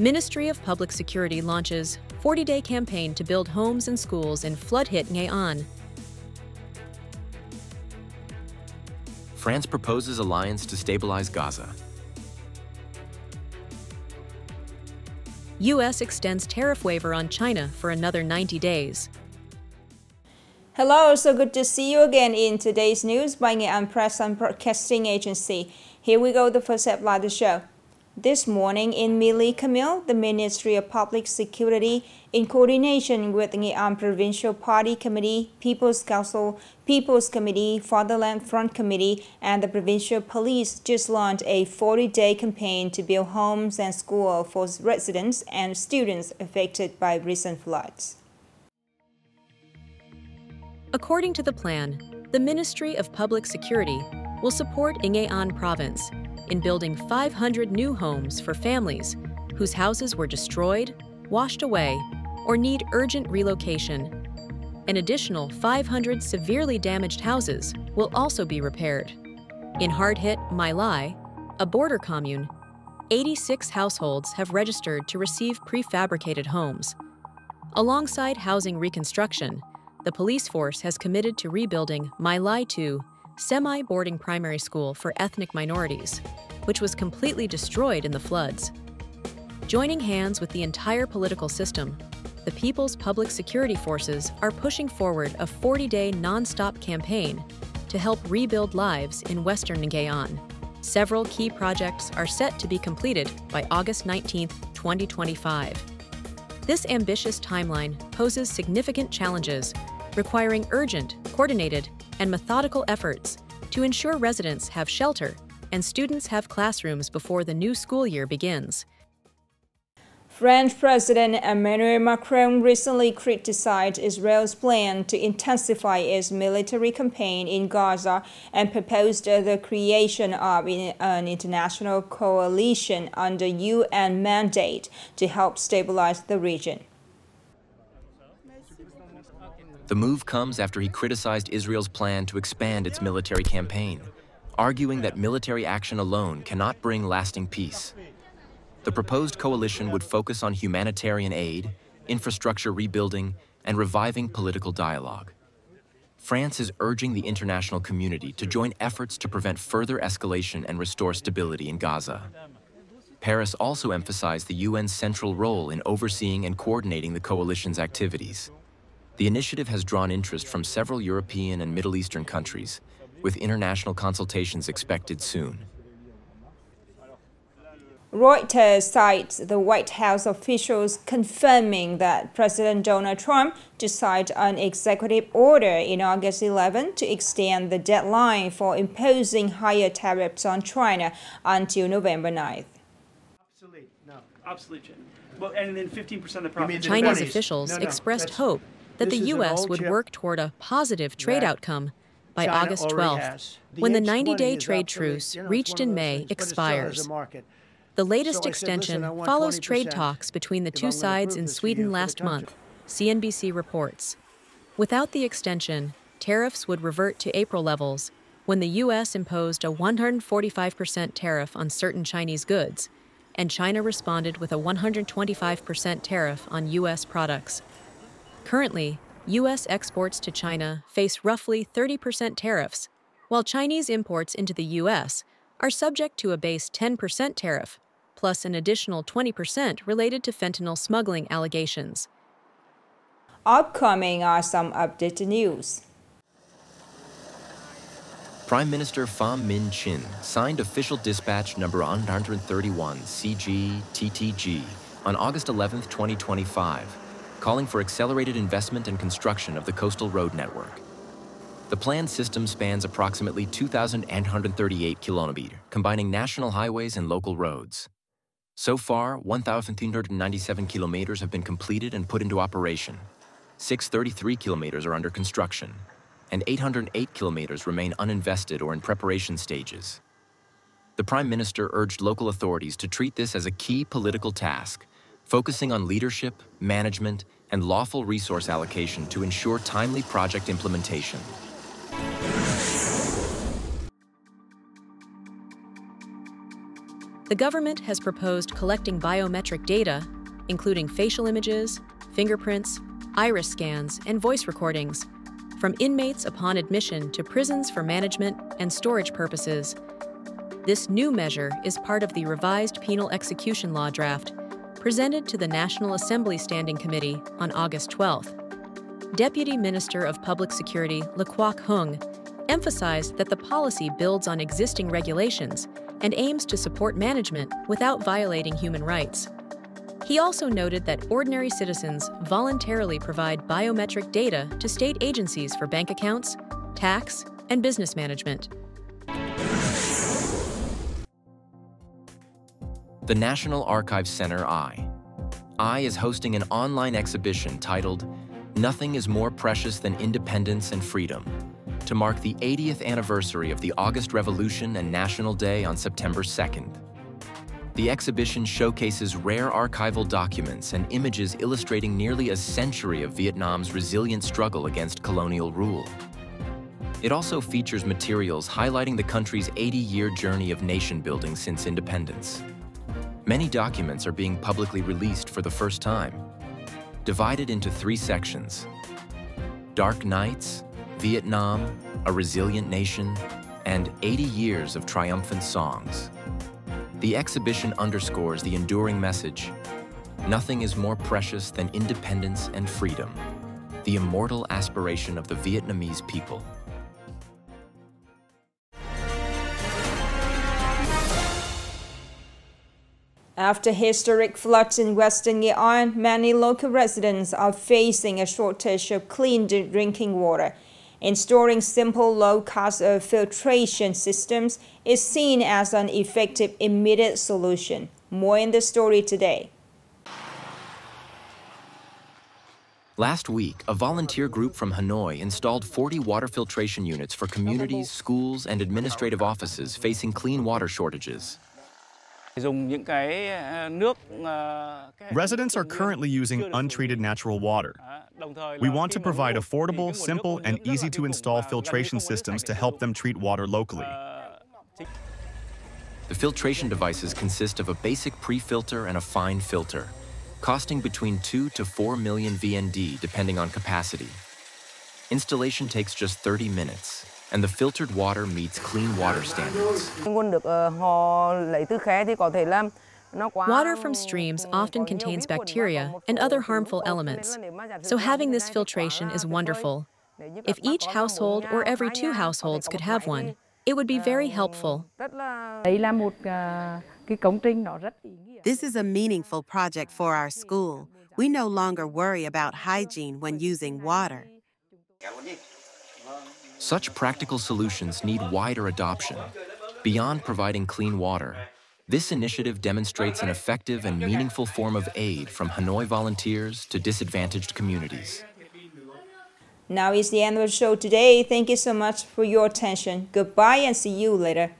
Ministry of Public Security launches 40-day campaign to build homes and schools in flood-hit Nghệ An. France proposes alliance to stabilize Gaza. U.S. extends tariff waiver on China for another 90 days. Hello, so good to see you again in today's news by Nghệ An Press and Broadcasting Agency. Here we go, the first headline of the show. This morning in Mili Camille, the Ministry of Public Security, in coordination with the Nghệ An Provincial Party Committee, People's Council, People's Committee, Fatherland Front Committee, and the Provincial Police just launched a 40-day campaign to build homes and schools for residents and students affected by recent floods. According to the plan, the Ministry of Public Security will support Nghệ An Province in building 500 new homes for families whose houses were destroyed, washed away, or need urgent relocation. An additional 500 severely damaged houses will also be repaired. In hard-hit My Lai, a border commune, 86 households have registered to receive prefabricated homes. Alongside housing reconstruction, the police force has committed to rebuilding My Lai 2 semi-boarding primary school for ethnic minorities, which was completely destroyed in the floods. Joining hands with the entire political system, the People's Public Security Forces are pushing forward a 40-day non-stop campaign to help rebuild lives in western Nghệ An. Several key projects are set to be completed by August 19, 2025. This ambitious timeline poses significant challenges, requiring urgent, coordinated, and methodical efforts to ensure residents have shelter and students have classrooms before the new school year begins. French President Emmanuel Macron recently criticized Israel's plan to intensify its military campaign in Gaza and proposed the creation of an international coalition under UN mandate to help stabilize the region. The move comes after he criticized Israel's plan to expand its military campaign, arguing that military action alone cannot bring lasting peace. The proposed coalition would focus on humanitarian aid, infrastructure rebuilding, and reviving political dialogue. France is urging the international community to join efforts to prevent further escalation and restore stability in Gaza. Paris also emphasized the UN's central role in overseeing and coordinating the coalition's activities. The initiative has drawn interest from several European and Middle Eastern countries, with international consultations expected soon. Reuters cites the White House officials confirming that President Donald Trump just signed an executive order in August 11 to extend the deadline for imposing higher tariffs on China until November 9th. Obsolete, no, obsolete. Well, and then 15% of the profit. Chinese officials expressed hope that the U.S. would work toward a positive trade outcome by August 12th, when the 90-day trade truce reached in May expires. The latest extension follows trade talks between the two sides in Sweden last month, CNBC reports. Without the extension, tariffs would revert to April levels, when the U.S. imposed a 145% tariff on certain Chinese goods, and China responded with a 125% tariff on U.S. products. Currently, U.S. exports to China face roughly 30% tariffs, while Chinese imports into the U.S. are subject to a base 10% tariff, plus an additional 20% related to fentanyl smuggling allegations. Upcoming are some updated news. Prime Minister Pham Minh Chinh signed official dispatch number 131 CG-TTG on August 11, 2025, calling for accelerated investment and construction of the coastal road network. The planned system spans approximately 2,838 kilometers, combining national highways and local roads. So far, 1,397 kilometers have been completed and put into operation. 633 kilometers are under construction, and 808 kilometers remain uninvested or in preparation stages. The Prime Minister urged local authorities to treat this as a key political task, focusing on leadership, management, and lawful resource allocation to ensure timely project implementation. the government has proposed collecting biometric data, including facial images, fingerprints, iris scans, and voice recordings, from inmates upon admission to prisons for management and storage purposes. This new measure is part of the revised penal execution law draft presented to the National Assembly Standing Committee on August 12th. Deputy Minister of Public Security Le Quoc Hung emphasized that the policy builds on existing regulations and aims to support management without violating human rights. He also noted that ordinary citizens voluntarily provide biometric data to state agencies for bank accounts, tax, and business management. The National Archives Center I is hosting an online exhibition titled "Nothing is More Precious Than Independence and Freedom" to mark the 80th anniversary of the August Revolution and National Day on September 2nd. The exhibition showcases rare archival documents and images illustrating nearly a century of Vietnam's resilient struggle against colonial rule. It also features materials highlighting the country's 80-year journey of nation-building since independence. Many documents are being publicly released for the first time, divided into 3 sections: Dark Nights, Vietnam, A Resilient Nation, and 80 Years of Triumphant Songs. The exhibition underscores the enduring message, "Nothing is more precious than independence and freedom," the immortal aspiration of the Vietnamese people. After historic floods in western Nghệ An, many local residents are facing a shortage of clean drinking water. Installing simple low-cost filtration systems is seen as an effective immediate solution. More in the story today. Last week, a volunteer group from Hanoi installed 40 water filtration units for communities, schools, and administrative offices facing clean water shortages. Residents are currently using untreated natural water. We want to provide affordable, simple, and easy-to-install filtration systems to help them treat water locally. The filtration devices consist of a basic pre-filter and a fine filter, costing between 2 to 4 million VND depending on capacity. Installation takes just 30 minutes, and the filtered water meets clean water standards. Water from streams often contains bacteria and other harmful elements, so having this filtration is wonderful. If each household or every 2 households could have one, it would be very helpful. This is a meaningful project for our school. We no longer worry about hygiene when using water. Such practical solutions need wider adoption. Beyond providing clean water, this initiative demonstrates an effective and meaningful form of aid from Hanoi volunteers to disadvantaged communities. Now is the end of the show today. Thank you so much for your attention. Goodbye and see you later.